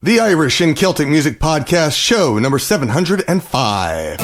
The Irish and Celtic Music Podcast, show number 705.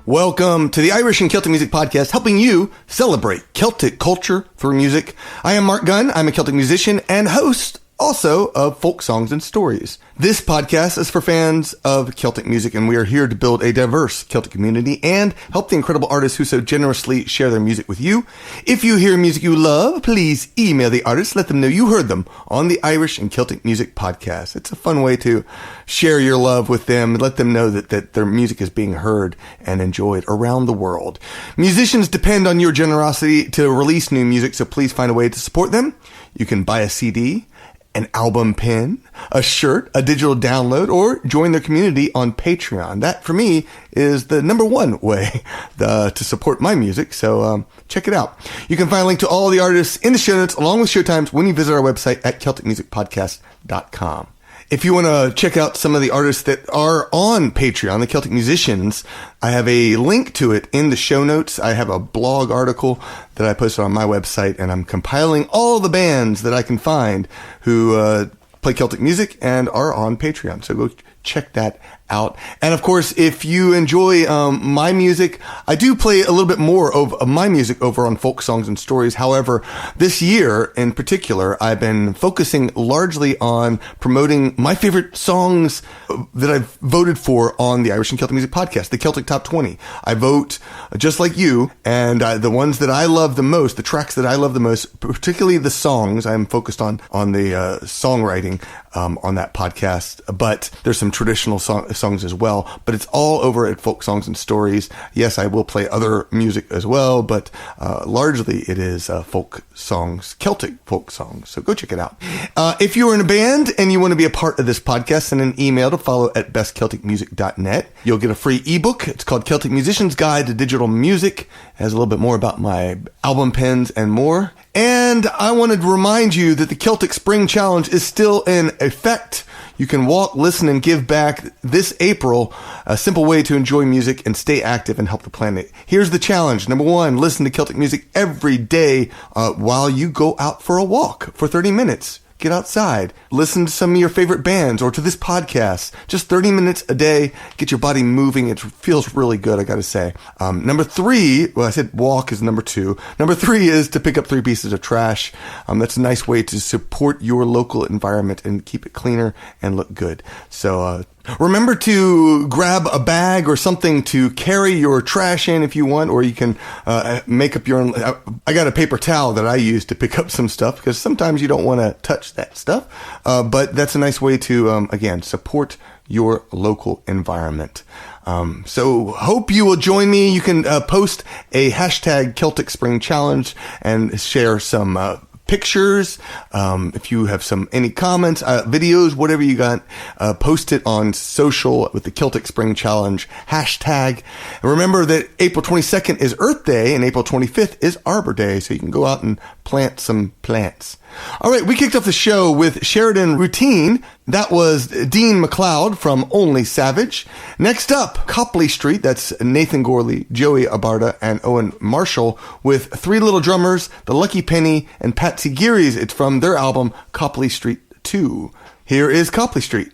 Welcome to the Irish and Celtic Music Podcast, helping you celebrate Celtic culture through music. I am Mark Gunn. I'm a Celtic musician and host also of Folk Songs and Stories. This podcast is for fans of Celtic music, and we are here to build a diverse Celtic community and help the incredible artists who so generously share their music with you. If you hear music you love, please email the artists. Let them know you heard them on the Irish and Celtic Music Podcast. It's a fun way to share your love with them and let them know that their music is being heard and enjoyed around the world. Musicians depend on your generosity to release new music, so please find a way to support them. You can buy a CD, an album pin, a shirt, a digital download, or join their community on Patreon. That, for me, is the number one way to support my music, so check it out. You can find a link to all the artists in the show notes, along with showtimes, when you visit our website at CelticMusicPodcast.com. If you want to check out some of the artists that are on Patreon, the Celtic musicians, I have a link to it in the show notes. I have a blog article that I posted on my website, and I'm compiling all the bands that I can find who play Celtic music and are on Patreon. So go check that out. And of course, if you enjoy my music, I do play a little bit more of my music over on Folk Songs and Stories. However, this year in particular, I've been focusing largely on promoting my favorite songs that I've voted for on the Irish and Celtic Music Podcast, the Celtic Top 20. I vote just like you, and the ones that I love the most, the tracks that I love the most, particularly the songs, I'm focused on the songwriting on that podcast, but there's some traditional songs as well, but it's all over at Folk Songs and Stories. Yes, I will play other music as well, but largely it is folk songs, Celtic folk songs. So go check it out. If you're in a band and you want to be a part of this podcast, send an email to follow@bestcelticmusic.net. You'll get a free ebook. It's called Celtic Musician's Guide to Digital Music. It has a little bit more about my album pens and more. And I wanted to remind you that the Celtic Spring Challenge is still in effect. You can walk, listen, and give back this April, a simple way to enjoy music and stay active and help the planet. Here's the challenge. Number 1, listen to Celtic music every day while you go out for a walk for 30 minutes. Get outside, listen to some of your favorite bands or to this podcast. Just 30 minutes a day, get your body moving. It feels really good, I gotta say. Number 3, well, I said walk is number 2. Number 3 is to pick up 3 pieces of trash. That's a nice way to support your local environment and keep it cleaner and look good. So, remember to grab a bag or something to carry your trash in if you want, or you can make up your own. I got a paper towel that I use to pick up some stuff because sometimes you don't want to touch that stuff. But that's a nice way to, again, support your local environment. So hope you will join me. You can post a hashtag Celtic Spring Challenge and share some pictures. If you have any comments, videos, whatever you got, post it on social with the Celtic Spring Challenge hashtag. And remember that April 22nd is Earth Day and April 25th is Arbor Day, so you can go out and plant some plants. All right, we kicked off the show with Sheridan Rúitín. That was Dean McLeod from Only Savage. Next up, Copley Street. That's Nathan Gourley, Joey Abarta, and Owen Marshall with Three Little Drummers, The Lucky Penny, and Patsy Geary's. It's from their album Copley Street 2. Here is Copley Street.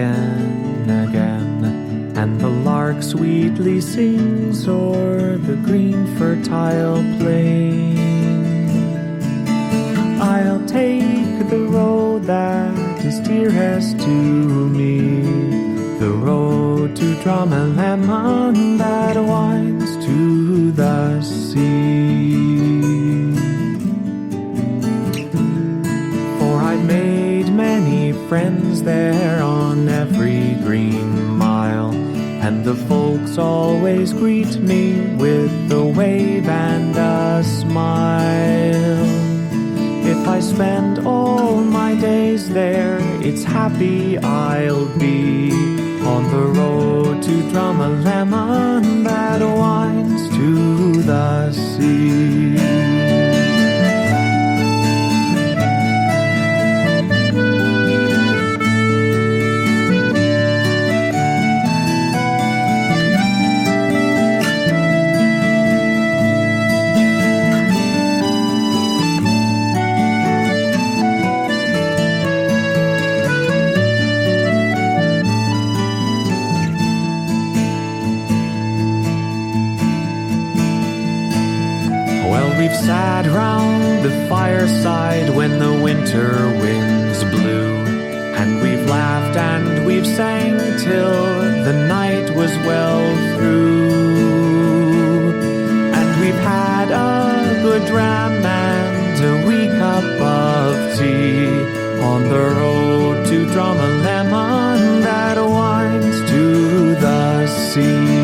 again, again, and the lark sweetly sings o'er the green fertile plain. I'll take the road that is dearest to me, the road to Drumleman that winds to the sea. For I've made many friends there on every green mile, and the folks always greet me with a wave and a smile. If I spend all my days there, it's happy I'll be on the road to Drumleman that winds to the sea. We've sat round the fireside when the winter winds blew, and we've laughed and we've sang till the night was well through, and we've had a good dram and a wee cup of tea on the road to Drumleman that winds to the sea.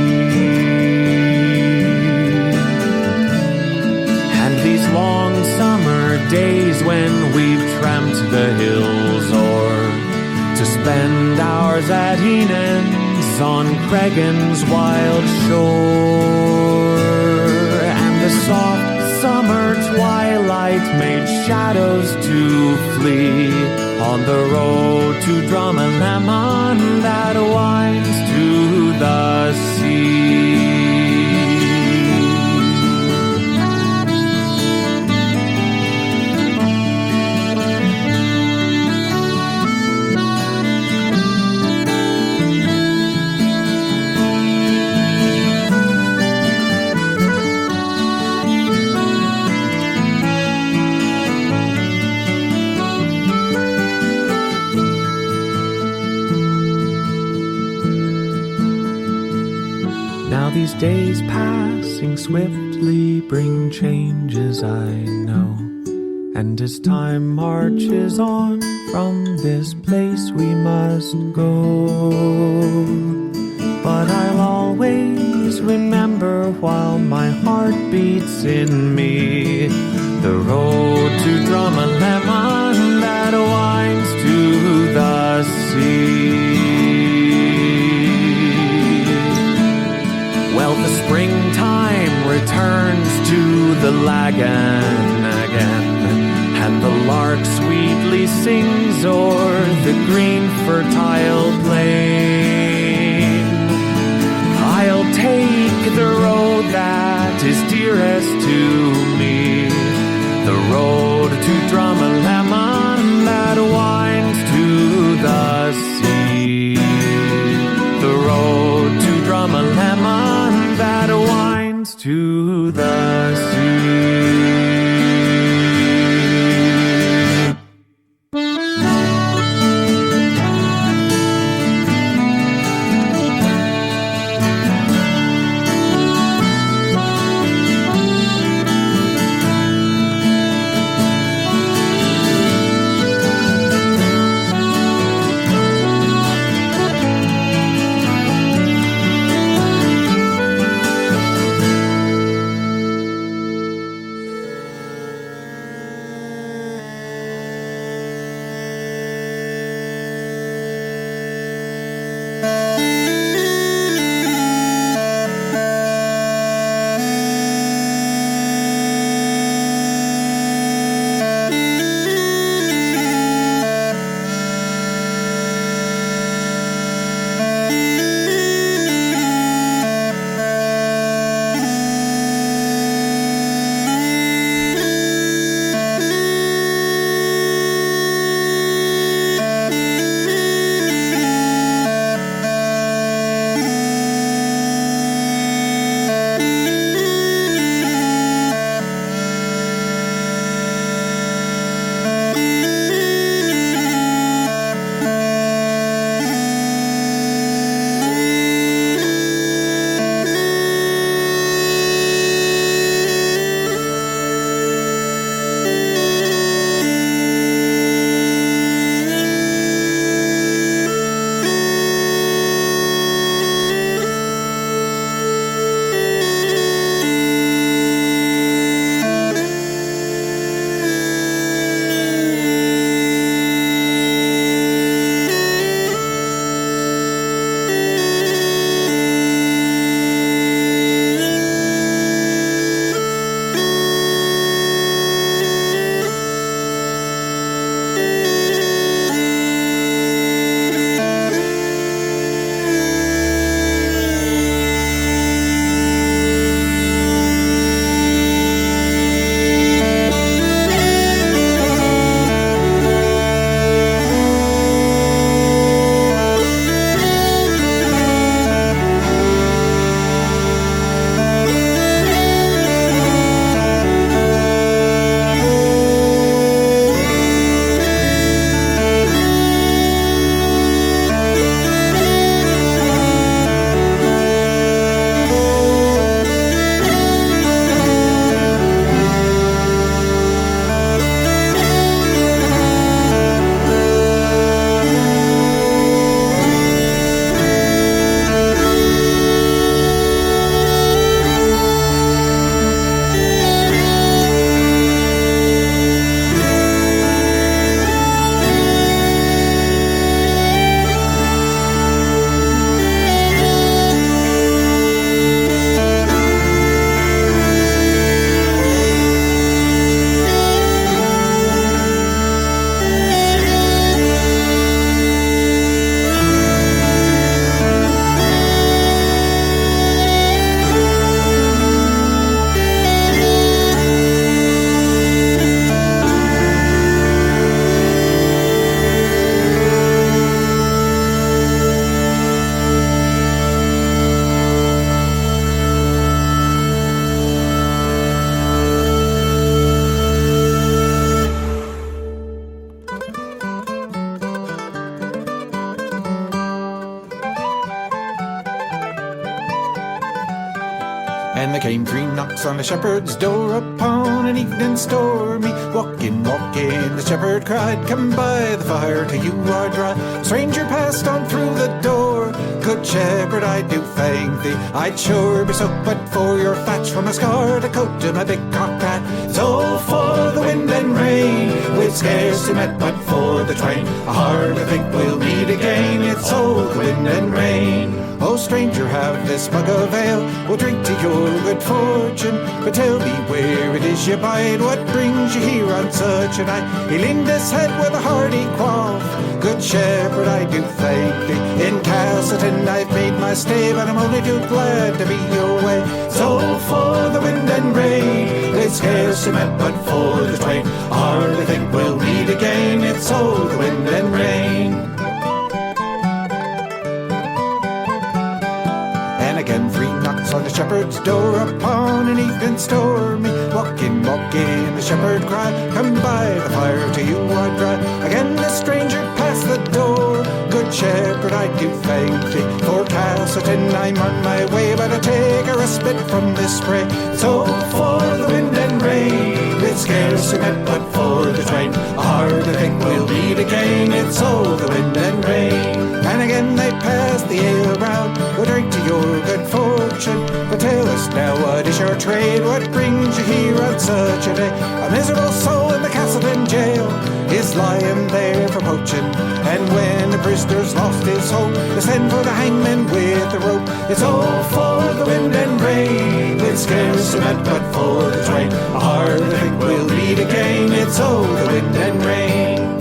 Long summer days when we've tramped the hills o'er to spend hours at Enan's on Cregan's wild shore, and the soft summer twilight made shadows to flee on the road to Drumleman that winds to the sea. These days passing swiftly bring changes, I know, and as time marches on from this place we must go. But I'll always remember while my heart beats in me the road to Drumleman that winds to the sea. Well, the springtime returns to the Lagan again, and the lark sweetly sings o'er the green fertile plain. I'll take the road that is dearest to me, the road to Drumleman that winds to the sea. The road to Drumleman that winds to the sea. And there came 3 knocks on the shepherd's door upon an evening stormy. Walk in, the shepherd cried, come by the fire till you are dry. Stranger passed on through the door. Good shepherd, I do thank thee. I'd sure be so but for your thatch, from a scarlet coat to my big cocked hat. So for the wind and rain, we've scarcely met but for the twain. I hardly think we'll meet again, it's all the wind and rain. Oh, stranger, have this mug of ale, we'll drink to your good fortune. But tell me where it is you bide, what brings you here on such a night? He leaned his head with a hearty quaff. Good shepherd, I do thank thee. In Castleton I've made my stay, but I'm only too glad to be your way. So for the wind and rain, we've scarcely met but for the twain. I hardly think we'll meet again, it's all the wind and rain. Again 3 knocks on the shepherd's door upon an evening stormy. Walk in, the shepherd cried, come by the fire till you are dry. Again the stranger passed the door. Good shepherd, I do thank thee. For Castleton I'm on my way, but I take a respite from this spray. So for the wind and rain, we've scarcely met but for the twain. I hardly think we'll meet again, it's all the wind and rain. And again they passed the ale round, we'll drink to your good fortune. But tell us now, what is your trade? What brings you here on such a day? A miserable soul in the Castleton jail is lying there for poaching. And when the prisoner's lost his hope, they send for the hangman with the rope. It's all for the wind and rain, it's scarcely met but for the twain. I hardly think we'll meet again, it's all the wind and rain.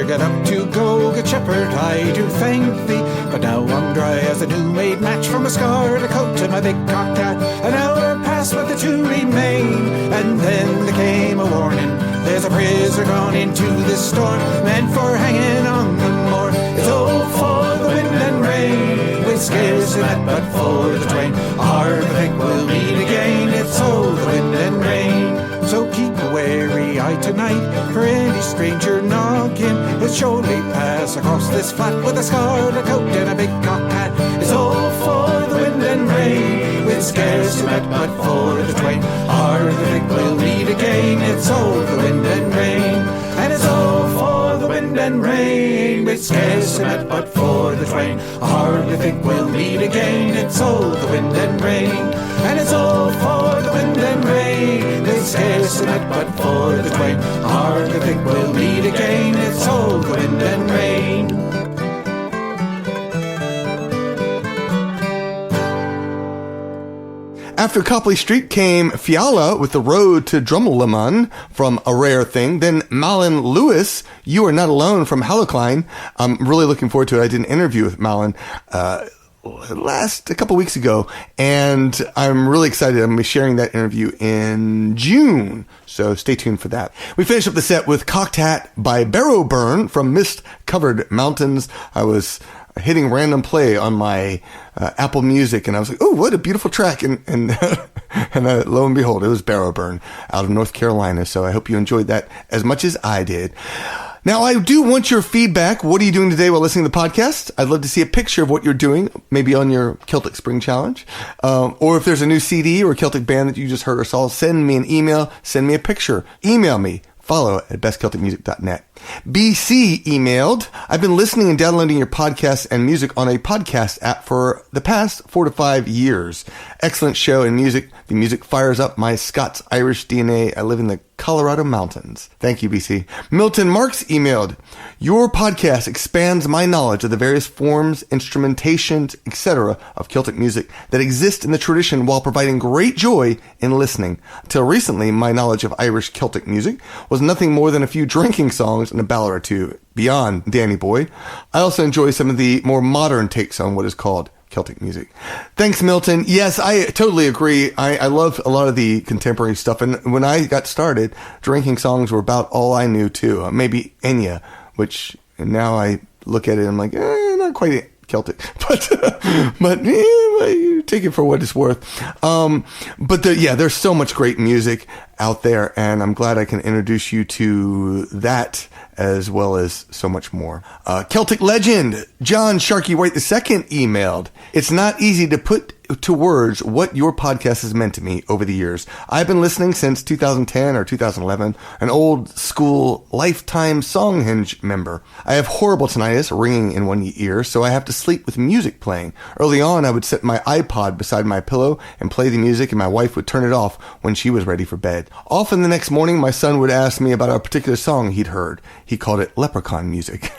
Get up to go, good shepherd, I do thank thee. But now I'm dry as a new-made match, from a scarlet coat to my big cocked hat. An hour passed but the 2 remain, and then there came a warning. There's a prisoner gone into this storm, meant for hanging on the moor. It's all for the wind and rain, we've scarcely met but for the twain. I hardly think we'll meet again, it's all the wind and rain. So keep a wary eye tonight for any stranger knocking. He'll surely pass across this flat with a scarlet coat and a big cocked hat. It's all for the wind and rain, we've scarcely met but for the twain. I hardly think we'll meet again, it's all the wind and rain. And it's all for the wind and rain, we've scarcely met but for the twain. I hardly think we'll meet again, it's all the wind and rain. And it's all for the wind and rain, we've scarcely met but for the twain. I hardly think we'll meet again, it's all the wind and rain. After Copley Street came Fialla with The Road to Drumleman from A Rare Thing. Then Malin Lewis, You Are Not Alone from Halocline. I'm really looking forward to it. I did an interview with Malin a couple weeks ago, and I'm really excited. I'm going to be sharing that interview in June, so stay tuned for that. We finished up the set with Cocked Hat by Barrowburn from Mist-Covered Mountains. I was hitting random play on my Apple Music, and I was like, oh, what a beautiful track. And lo and behold, it was Barrowburn out of North Carolina. So I hope you enjoyed that as much as I did. Now, I do want your feedback. What are you doing today while listening to the podcast? I'd love to see a picture of what you're doing, maybe on your Celtic Spring Challenge. Or if there's a new CD or Celtic band that you just heard or saw, send me an email, send me a picture. Email me, follow@bestcelticmusic.net. BC emailed, I've been listening and downloading your podcasts and music on a podcast app for the past 4 to 5 years. Excellent show and music. The music fires up my Scots-Irish DNA. I live in the Colorado mountains. Thank you, BC. Milton Marks emailed, your podcast expands my knowledge of the various forms, instrumentations, etc. of Celtic music that exist in the tradition while providing great joy in listening. Until recently, my knowledge of Irish Celtic music was nothing more than a few drinking songs and a ballad or two beyond Danny Boy. I also enjoy some of the more modern takes on what is called Celtic music. Thanks, Milton. Yes, I totally agree. I love a lot of the contemporary stuff. And when I got started, drinking songs were about all I knew too. Maybe Enya, which now I look at it and I'm like, not quite Celtic, but take it for what it's worth. But there's so much great music out there, and I'm glad I can introduce you to that as well as so much more. Celtic legend John Sharkey White II emailed, it's not easy to put to words what your podcast has meant to me over the years. I've been listening since 2010 or 2011, an old school lifetime Songhenge member. I have horrible tinnitus ringing in one ear, so I have to sleep with music playing. Early on, I would set my iPod beside my pillow and play the music, and my wife would turn it off when she was ready for bed. Often the next morning, my son would ask me about a particular song he'd heard. He called it leprechaun music.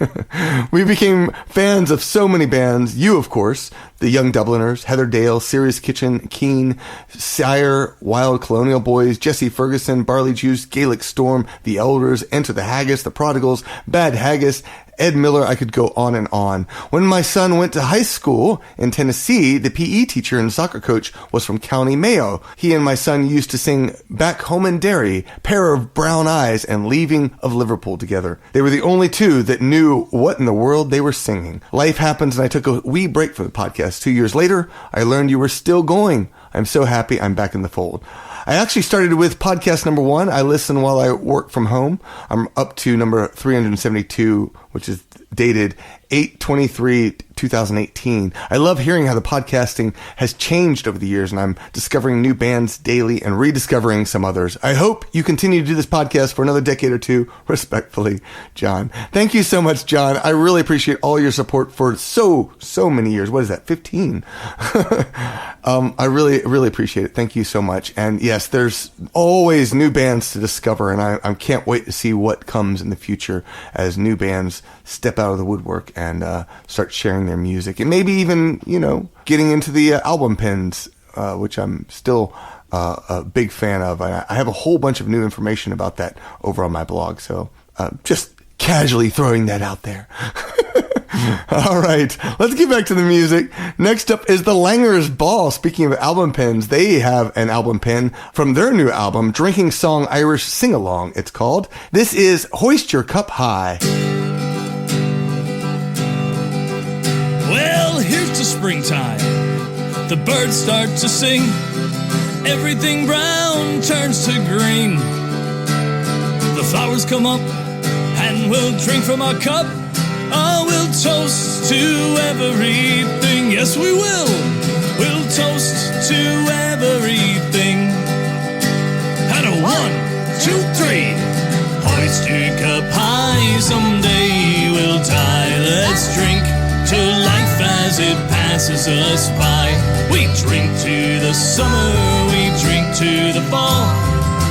We became fans of so many bands. You, of course, the Young Dubliners, Heather Dale, Serious Kitchen, Keen, Sire, Wild Colonial Boys, Jesse Ferguson, Barley Juice, Gaelic Storm, The Elders, Enter the Haggis, The Prodigals, Bad Haggis, Ed Miller. I could go on and on. When my son went to high school in Tennessee, the PE teacher and soccer coach was from County Mayo. He and my son used to sing Back Home in Derry, Pair of Brown Eyes, and Leaving of Liverpool together. They were the only two that knew what in the world they were singing. Life happens, and I took a wee break from the podcast. 2 years later, I learned you were still going. I'm so happy I'm back in the fold. I actually started with podcast number 1. I listen while I work from home. I'm up to number 372, which is dated 8/23/2018. I love hearing how the podcasting has changed over the years, and I'm discovering new bands daily and rediscovering some others. I hope you continue to do this podcast for another decade or two. Respectfully, John. Thank you so much, John. I really appreciate all your support for so many years. What is that? 15. I really appreciate it. Thank you so much. And yes, there's always new bands to discover, and I can't wait to see what comes in the future as new bands step out of the woodwork and start sharing their music, and maybe even, getting into the album pens, which I'm still a big fan of. I have a whole bunch of new information about that over on my blog, so just casually throwing that out there. All right, let's get back to the music. Next up is the Langer's Ball. Speaking of album pens, they have an album pen from their new album, Drinking Song Irish Sing-Along, it's called. This is Hoist Your Cup High. Well, here's to springtime. The birds start to sing. Everything brown turns to green. The flowers come up and we'll drink from our cup. Oh, we'll toast to everything. Yes, we will. We'll toast to everything. And a 1, 2, 3. Hoist your cup high. Someday we'll die. Let's drink to life as it passes us by. We drink to the summer, we drink to the fall.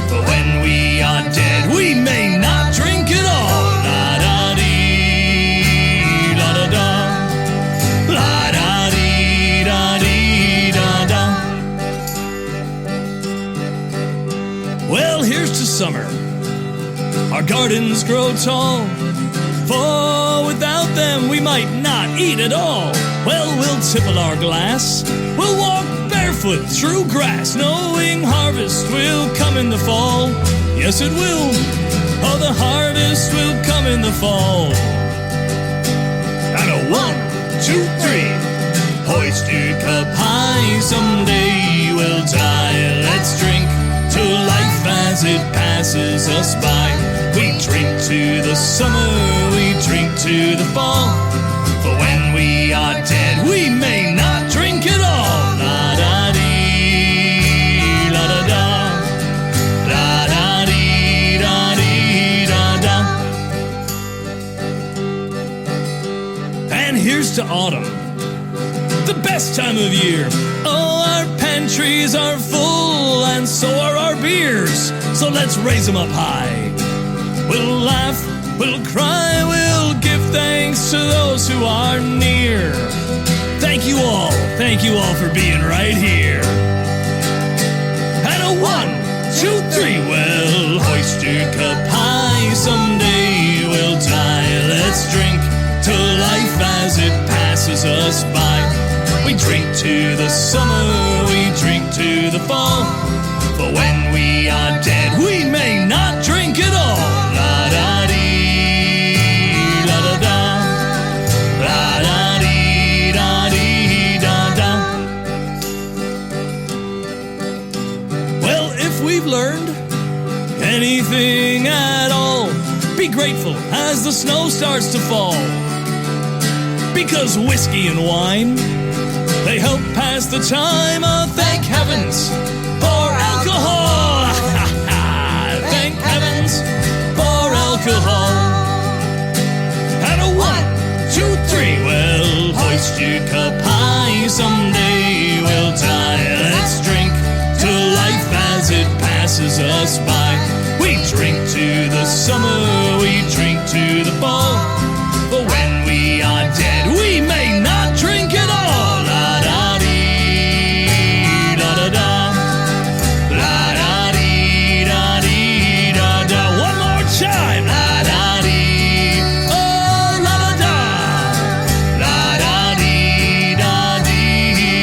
But when we are dead, we may not drink at all. La da dee, la da da, la da dee da da. Well, here's to summer. Our gardens grow tall. For without them we might not eat at all. Well, we'll tipple our glass. We'll walk barefoot through grass, knowing harvest will come in the fall. Yes, it will. Oh, the harvest will come in the fall. And a 1, 2, 3. Hoist your cup high. Someday we'll die. Let's drink to life as it passes us by. We drink to the summer, we drink to the fall. But when we are dead, we may not drink at all. La da dee, la da da, la da dee da da. And here's to autumn. the best time of year. Oh, our pantries are full, and so are our beers. So let's raise them up high. We'll laugh, we'll cry, we'll give thanks to those who are near. Thank you all for being right here. And a 1, 2, 3, well, hoist your cup high, someday we'll die. Let's drink to life as it passes us by. We drink to the summer, we drink to the fall. But when we are dead, we may not drink at all. La-da-dee, la-da-da, la-da-dee, da-dee, da-da. Well, if we've learned anything at all, be grateful as the snow starts to fall. Because whiskey and wine, they help pass the time. Oh, thank heavens for alcohol. Thank heavens for alcohol. And a 1, 2, 3, well, hoist your cup high, someday we'll die. Let's drink to life as it passes us by. We drink to the summer, we drink to the fall. But when we are dead, we may not drink at all. La-da-dee, la-da-da, la-da-dee, da-dee, da-da. One more time. La-da-dee, oh, la-da-da, la-da-dee, da-dee,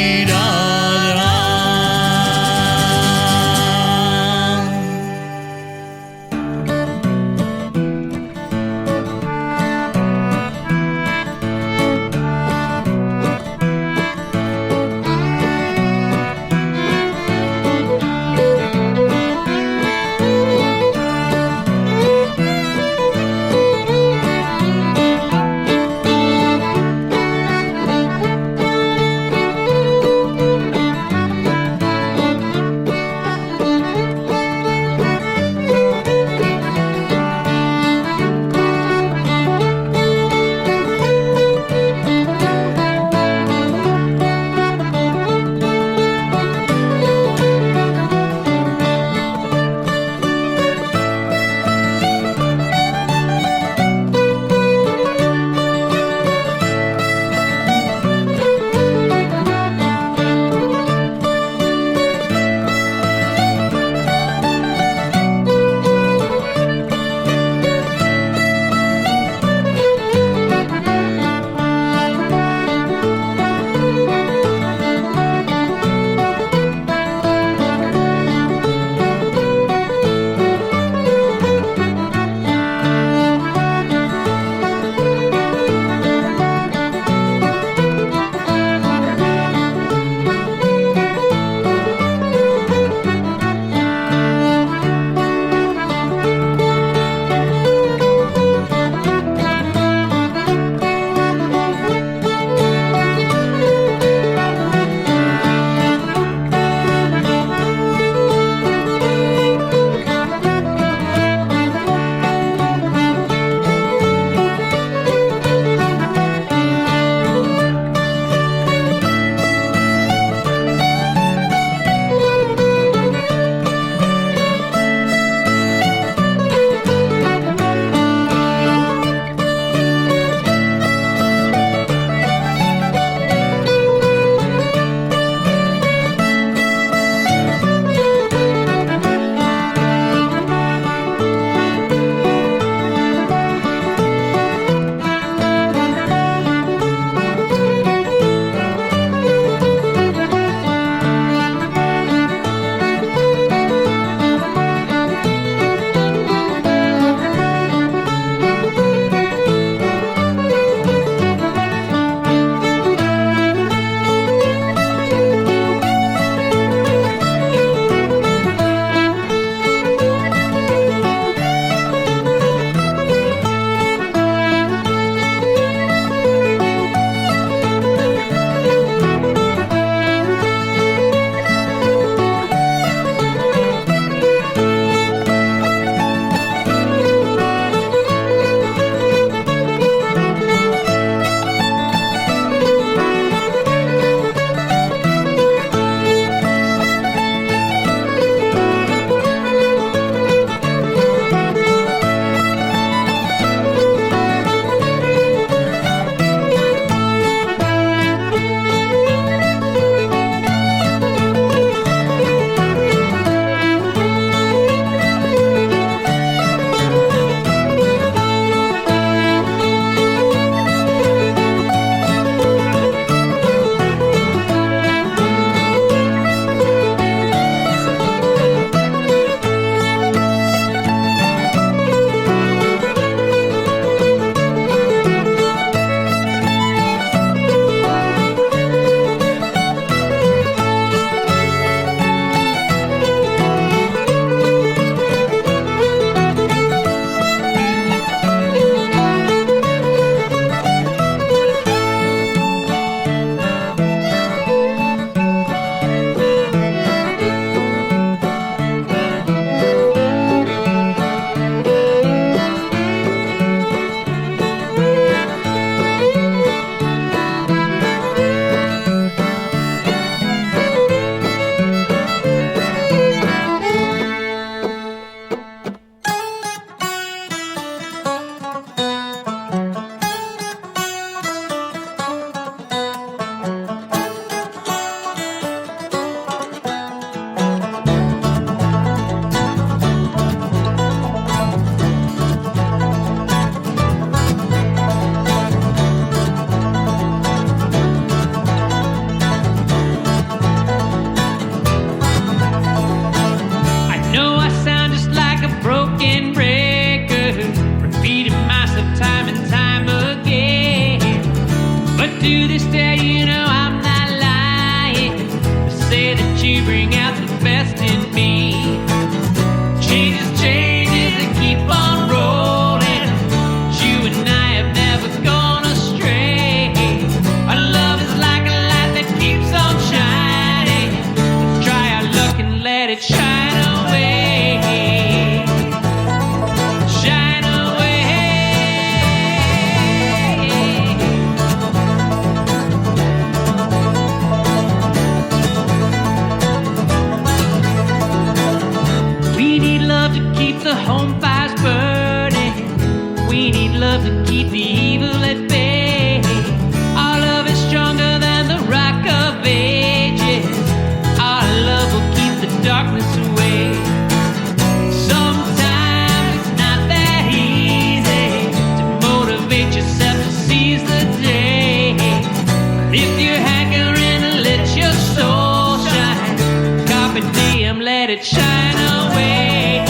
let it shine away.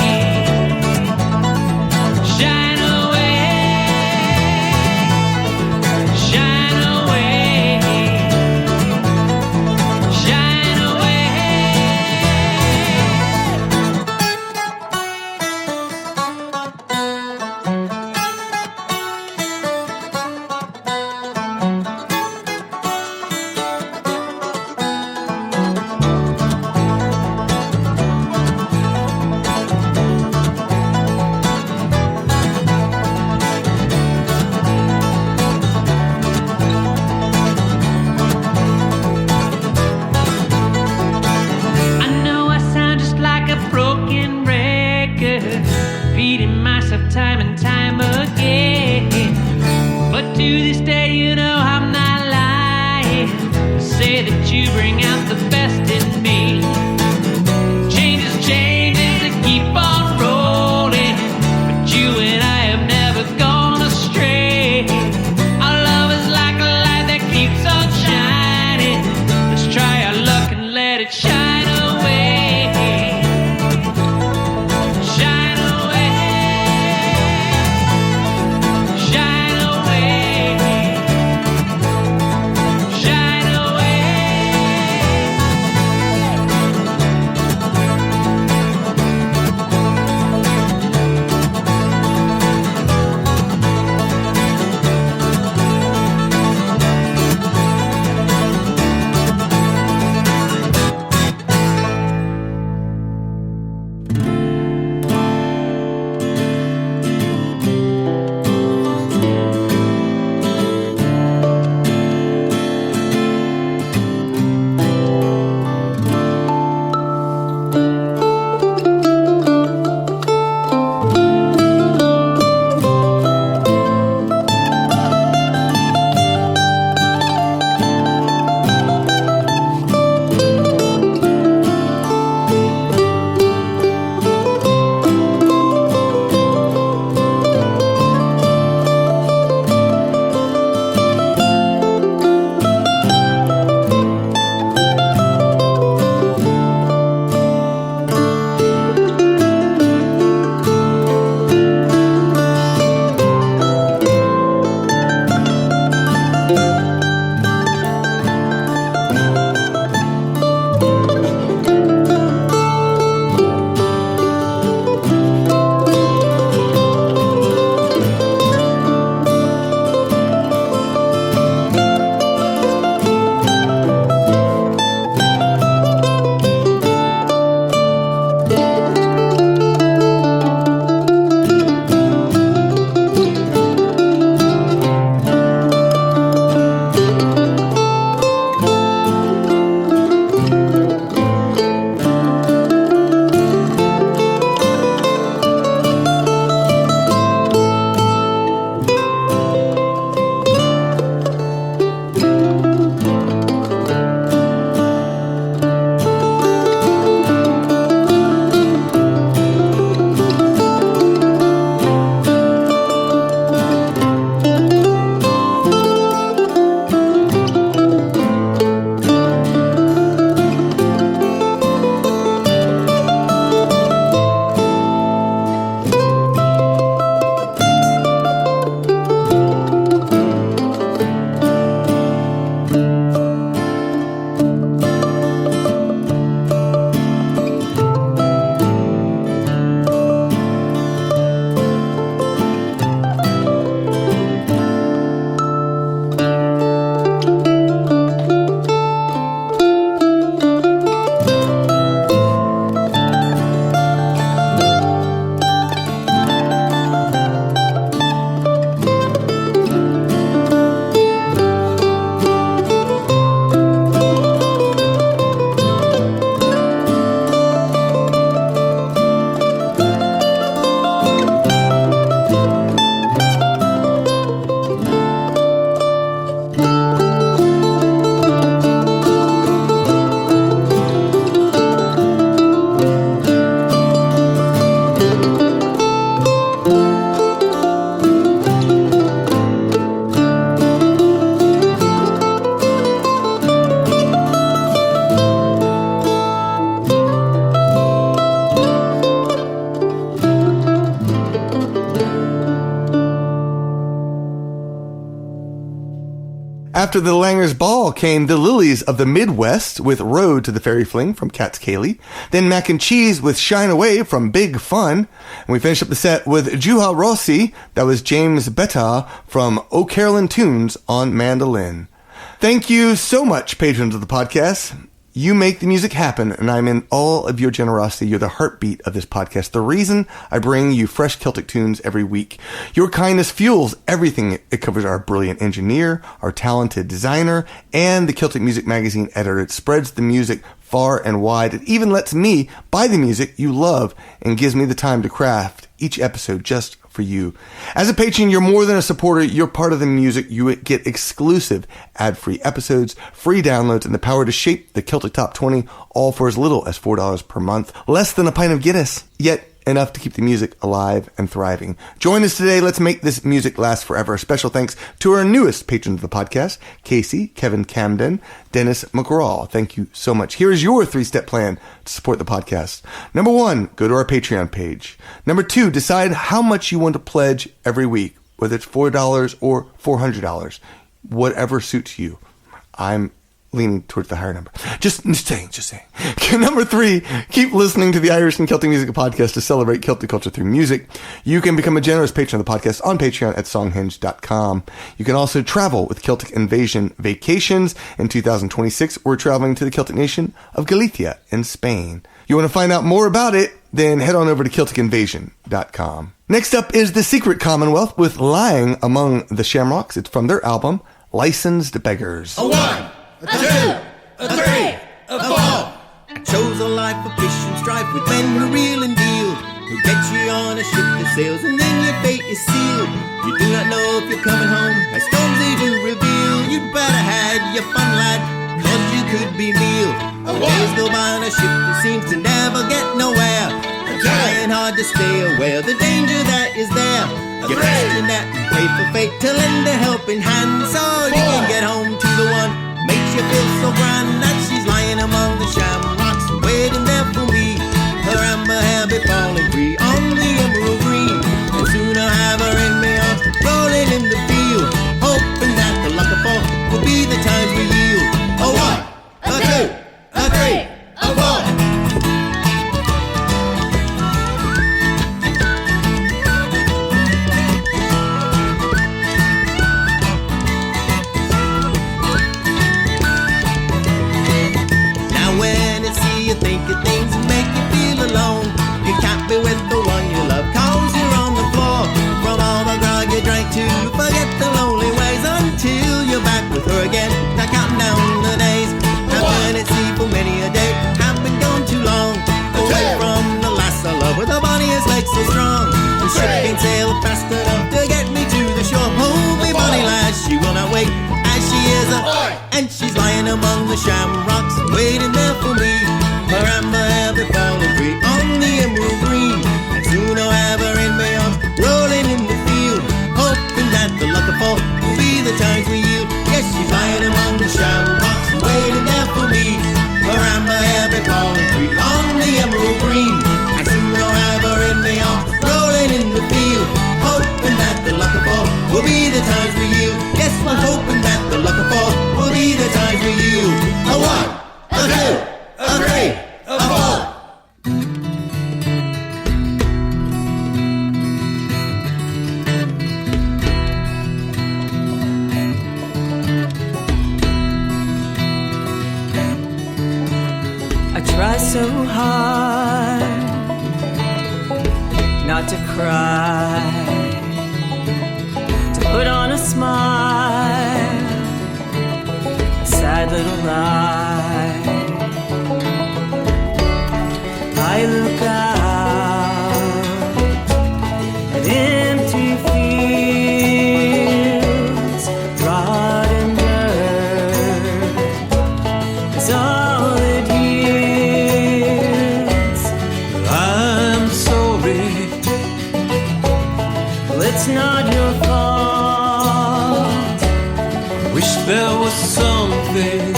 Shine away. Shine away. Shine away. I know I sound just like a broken record, repeating myself time and time again. But to this day, you know I'm not lying. Say that you bring out the best in me. Changes, they keep on rolling. But you and I have never gone astray. Our love is like a light that keeps on shining. Let's try our luck and let it shine away. Shine away. Shine away. Shine away. After the Langers Ball came the Lilies of the Midwest with Road to the Fairy Fling from Ceili. Then Mac and Cheese with Shine Away from Big Fun. And we finished up the set with Juha Rossi. That was James Betagh from O Carolyn Tunes on mandolin. Thank you so much, patrons of the podcast. You make the music happen, and I'm in all of your generosity. You're the heartbeat of this podcast, the reason I bring you fresh Celtic tunes every week. Your kindness fuels everything. It covers our brilliant engineer, our talented designer, and the Celtic Music Magazine editor. It spreads the music far and wide. It even lets me buy the music you love and gives me the time to craft each episode just for you. As a patron, you're more than a supporter. You're part of the music. You get exclusive ad-free episodes, free downloads, and the power to shape the Celtic Top 20, all for as little as $4 per month. Less than a pint of Guinness, yet enough to keep the music alive and thriving. Join us today. Let's make this music last forever. A special thanks to our newest patrons of the podcast, Casey, Kevin Camden, Dennis McGraw. Thank you so much. Here is your 3-step plan to support the podcast. Number 1, go to our Patreon page. Number 2, decide how much you want to pledge every week, whether it's $4 or $400, whatever suits you. I'm leaning towards the higher number. Just saying. Number 3, keep listening to the Irish and Celtic Music Podcast to celebrate Celtic culture through music. You can become a generous patron of the podcast on Patreon at songhenge.com. You can also travel with Celtic Invasion Vacations. In 2026, we're traveling to the Celtic nation of Galicia in Spain. You want to find out more about it? Then head on over to CelticInvasion.com. Next up is The Secret Commonwealth with Lying Among the Shamrocks. It's from their album, Licensed Beggars. A 1, a 2, a 3, a 4. I chose a life of fish and strife with men who reel and deal, who get you on a ship that sails and then your fate is sealed. You do not know if you're coming home, as storms they do reveal. You'd better had your fun, lad, cause you could be meal. Days go by on a ship that seems to never get nowhere, trying hard to stay aware the danger that is there. You question that and pray for fate to lend a helping hand, so you can get home to the one makes you feel so grand that she's lying among the shamrocks, waiting there for me. Her amber hair be falling free on the emerald green, and soon I'll have her in my arms, rolling in the field, hoping that the luck of fall will be the times we yield. A 1, a 2, a 3, a 4. You think of things that make you feel alone. You can't be with the one you love, cause you're on the floor. From all the grog you drank to forget the lonely ways, until you're back with her again. Now counting down the days. Now when it's for many a day, have been gone too long, away from the lass I love, with her body is legs so strong. The ship can't sail fast enough to get me to the shore. Hold me bonny lad, she will not wait, as she is a and she's lying among the shamrocks, waiting there for me. Her amber hair be falling free on the emerald green, and soon I'll have her in my arms, rolling in the field, hoping that the luck of fall will be the times we yield. Yes, she's lying among the shamrocks, waiting there for me. Her amber hair be falling free on the emerald green, and soon I'll have her in my arms, rolling in the field, hoping that the luck of fall will be the times we yield. Yes, we're hoping that the luck of fall will be the times we yield. A 1, a 2, a 3, a 4. I try so hard not to cry, to put on a smile, a sad little lie. I look out at empty fields, rotten dirt is all it yields. I'm sorry, well, it's not your fault. Wish there was something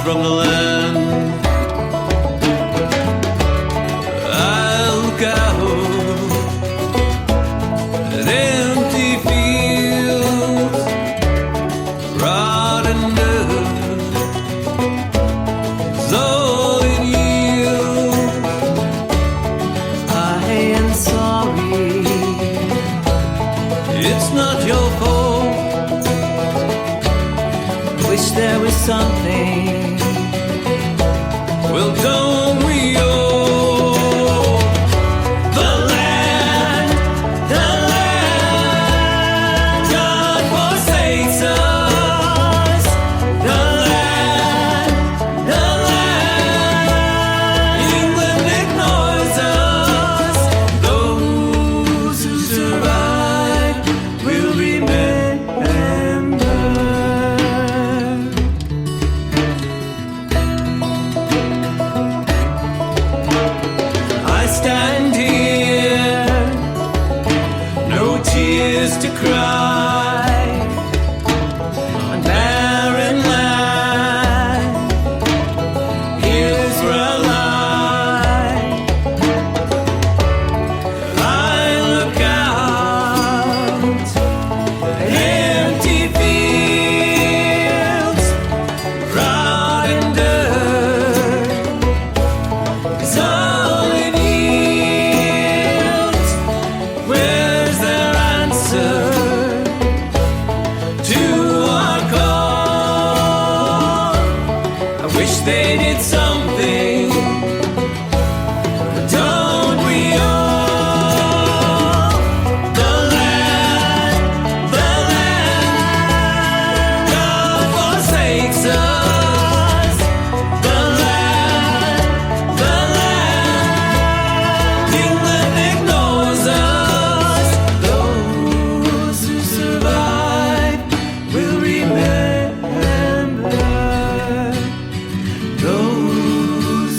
from the land. I look out at empty fields, rot and dirt is all it yields. I am sorry, It's not your fault. wish there was something. Well, don't we all? The land, God forsakes us. The land, England ignores us. Those who survive will remember. I stand here, no tears to cry, on barren land. Here's where I lie. I look out at empty fields, rot and dirt is all it yields. Where's their answer to our call? I wish they did something. Don't we all? The land, God forsakes us. The land, England ignores us. Those who survive will remember. Those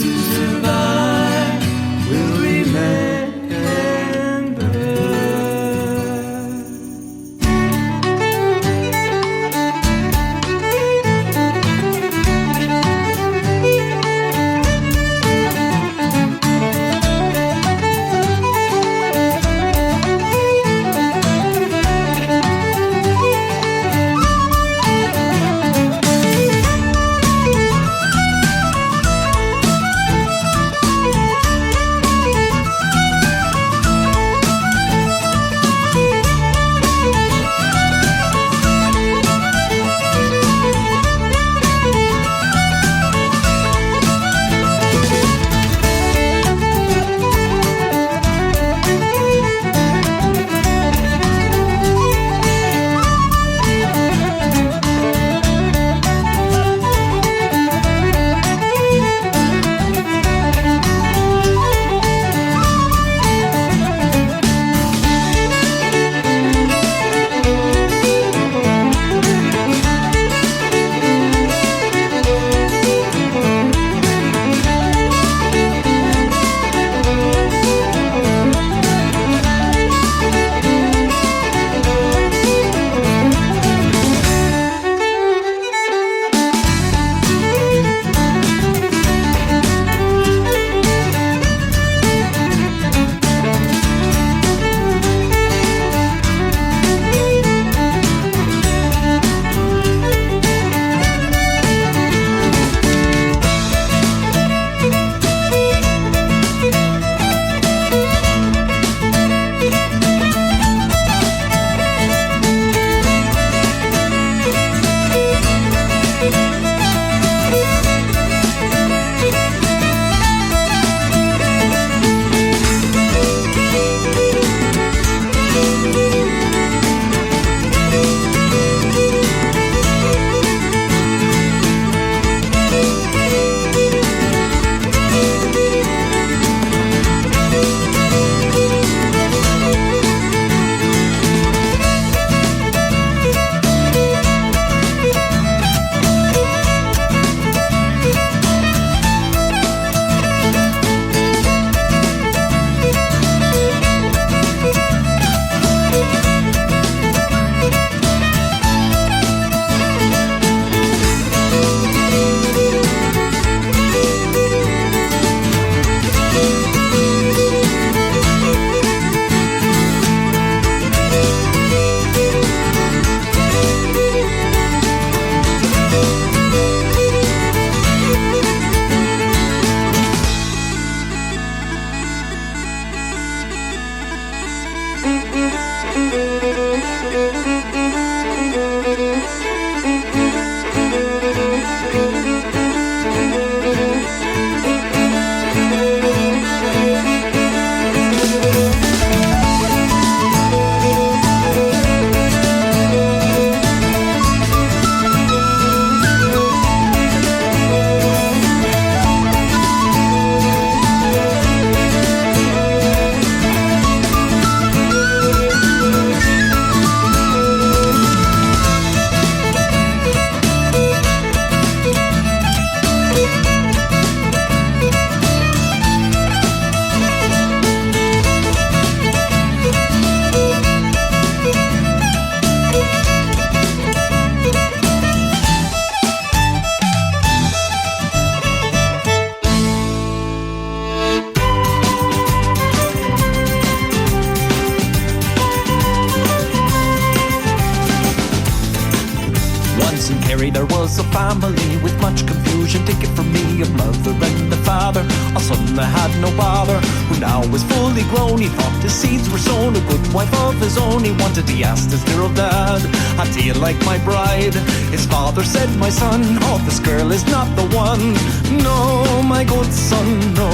A son that had no father, who now was fully grown. He thought his seeds were sown, a good wife of his own. He wanted, he asked his dear old dad, how do you like my bride? His father said, my son, oh, this girl is not the one. No, my good son, no,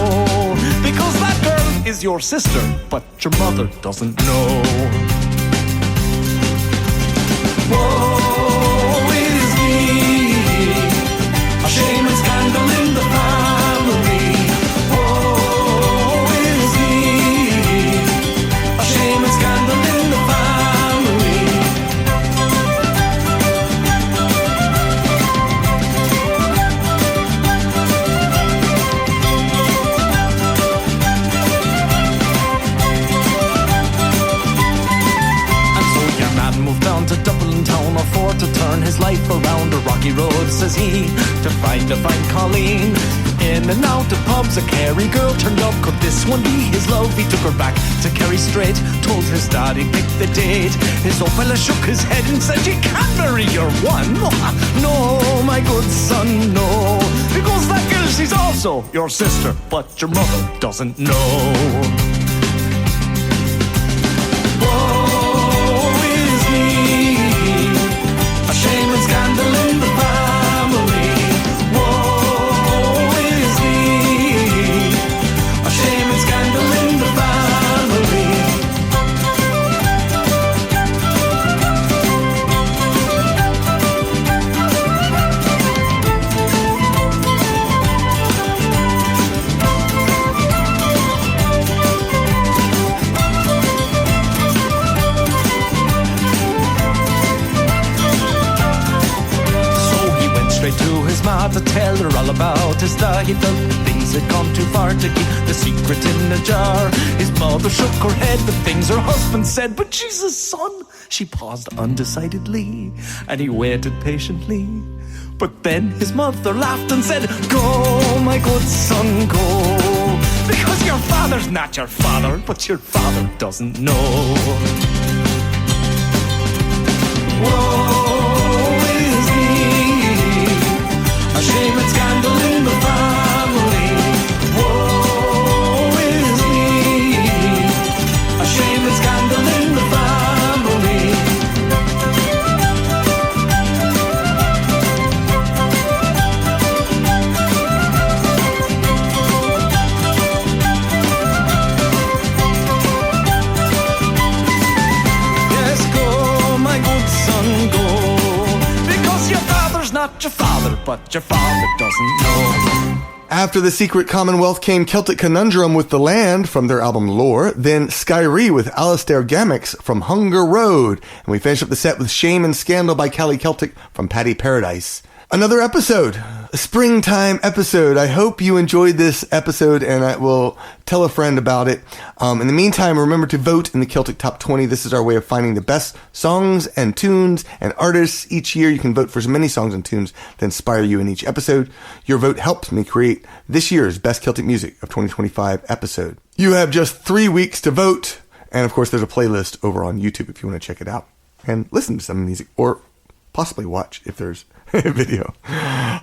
because that girl is your sister, but your mother doesn't know. Woe is me, a shame and scandal in the family. Woe is me, a shame and scandal in the family. And so your man moved down to Dublin town, or for to turn his life around a rocky road, says he, to find a fine Colleen. In and out of pubs, a Kerry girl turned up. Could this one be his love? He took her back to Kerry straight, told his dad he'd pick the date. His old fella shook his head and said, you can't marry your one. No, my good son, no, because that girl, she's also your sister, but your mother doesn't know. Woe is me, a shame and scandal in the family. Woe is me, a shame and scandal in the family. To his ma to tell her all about his life. He felt that things had gone too far to keep the secret in a jar. His mother shook her head, the things her husband said. But Jesus, son, she paused undecidedly, and he waited patiently. But then his mother laughed and said, go, my good son, go, because your father's not your father, but your father doesn't know. Woe is me, a shame and scandal in the family. Woe is me, a shame and scandal in the family. Yes, go, my good son, go, because your father's not your father, but your father doesn't know. After the secret Commonwealth came Celtic Conundrum with The Land from their album Lore, then Skyrie with Alasdair Gammix from Hunger Road, and we finished up the set with Shame and Scandal by CaliCeltic from Paddy Paradise. Another episode, a springtime episode. I hope you enjoyed this episode, and I will tell a friend about it. In the meantime, remember to vote in the Celtic Top 20. This is our way of finding the best songs and tunes and artists each year. You can vote for as many songs and tunes that inspire you in each episode. Your vote helps me create this year's Best Celtic Music of 2025 episode. You have just 3 weeks to vote, and of course there's a playlist over on YouTube if you want to check it out and listen to some music, or possibly watch if there's video.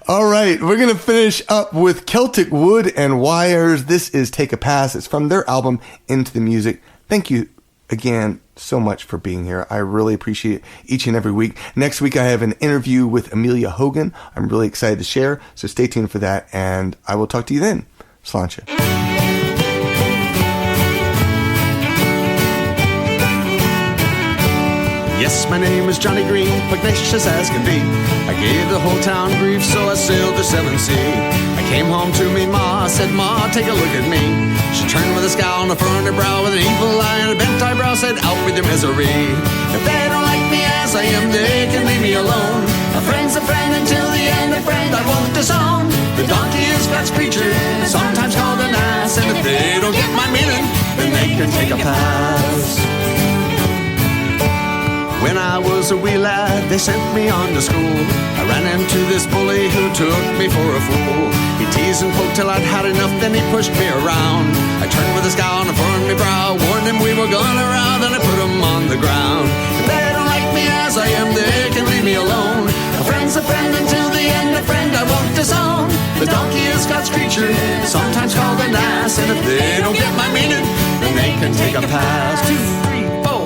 All right, we're going to finish up with Celtic Wood and Wires. This is Take a Pass. It's from their album Into the Music. Thank you again so much for being here. I really appreciate it each and every week. Next week, I have an interview with Amelia Hogan. I'm really excited to share, so stay tuned for that, and I will talk to you then. Sláinte. Yes, my name is Johnny Green, pugnacious as can be. I gave the whole town grief, so I sailed the 7th sea. I came home to me ma, said, Ma, take a look at me. She turned with a scowl and a furrowed brow, with an evil eye and a bent eyebrow, said, out with your misery. If they don't like me as I am, they can leave me alone. A friend's a friend until the end, a friend I won't disown. The donkey is God's creature, sometimes called an ass, and if they don't get my meaning, then they can take a pass. When I was a wee lad, they sent me on to school. I ran into this bully who took me for a fool. He teased and poked till I'd had enough, then he pushed me around. I turned with a scowl and a frown on my brow, warned him we were going around, then I put him on the ground. If they don't like me as I am, they can leave me alone. A friend's a friend until the end, a friend I won't disown. The donkey is God's Scots creature, sometimes called an ass. And if they don't get my meaning, then they can take a pass. 2, 3, 4.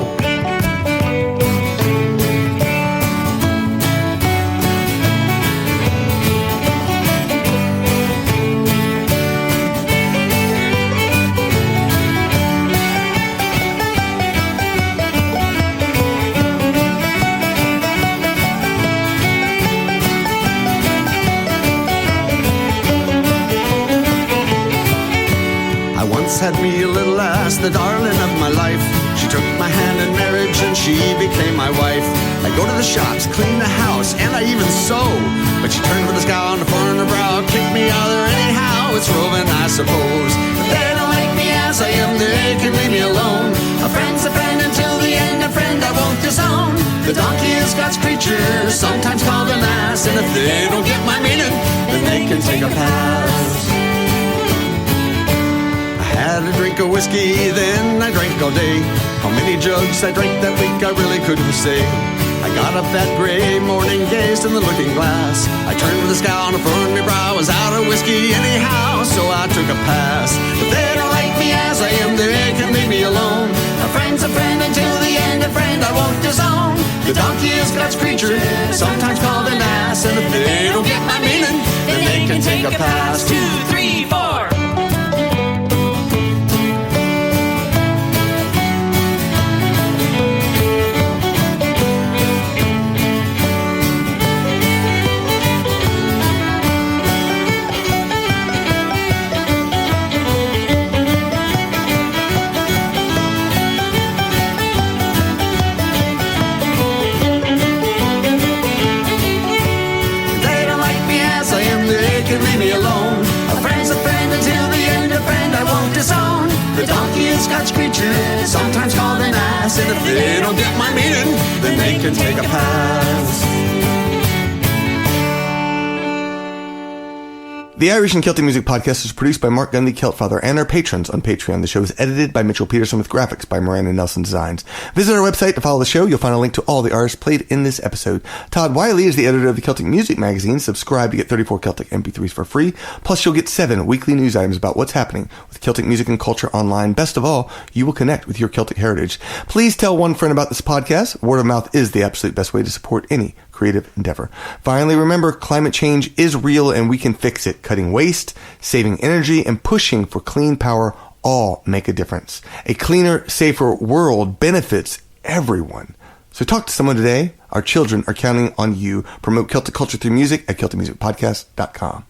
Had me a little lass, the darling of my life. She took my hand in marriage and she became my wife. I go to the shops, clean the house, and I even sew. But she turned with a scowl on the front of her brow, kicked me out there anyhow. It's roving, I suppose. If they don't like me as I am, they can leave me alone. A friend's a friend until the end, a friend I won't disown. The donkey is God's creature, sometimes called an ass. And if they don't get my meaning, then they can take a pass. Had a drink of whiskey, then I drank all day. How many jugs I drank that week I really couldn't say. I got up that grey morning, gazed in the looking glass. I turned with a scowl on the front of my brow, was out of whiskey anyhow, so I took a pass. If they don't like me as I am, they can leave me alone. A friend's a friend until the end, a friend I won't disown. The donkey is God's creature, sometimes called an ass. And if they don't get my meaning, then they can take a pass. 2, 3, 4. Leave me alone. A friend's a friend until the end, a friend I won't disown. The donkey is God's creature, sometimes called an ass. And if they don't get my meaning, then they can take a pass. The Irish and Celtic Music Podcast is produced by Mark Gunn, the Celtfather, and our patrons on Patreon. The show is edited by Mitchell Peterson with graphics by Miranda Nelson Designs. Visit our website to follow the show. You'll find a link to all the artists played in this episode. Todd Wiley is the editor of the Celtic Music Magazine. Subscribe to get 34 Celtic MP3s for free. Plus, you'll get 7 weekly news items about what's happening with Celtic music and culture online. Best of all, you will connect with your Celtic heritage. Please tell one friend about this podcast. Word of mouth is the absolute best way to support any creative endeavor. Finally, remember, climate change is real and we can fix it. Cutting waste, saving energy, and pushing for clean power all make a difference. A cleaner, safer world benefits everyone. So talk to someone today. Our children are counting on you. Promote Celtic culture through music at CelticMusicPodcast.com.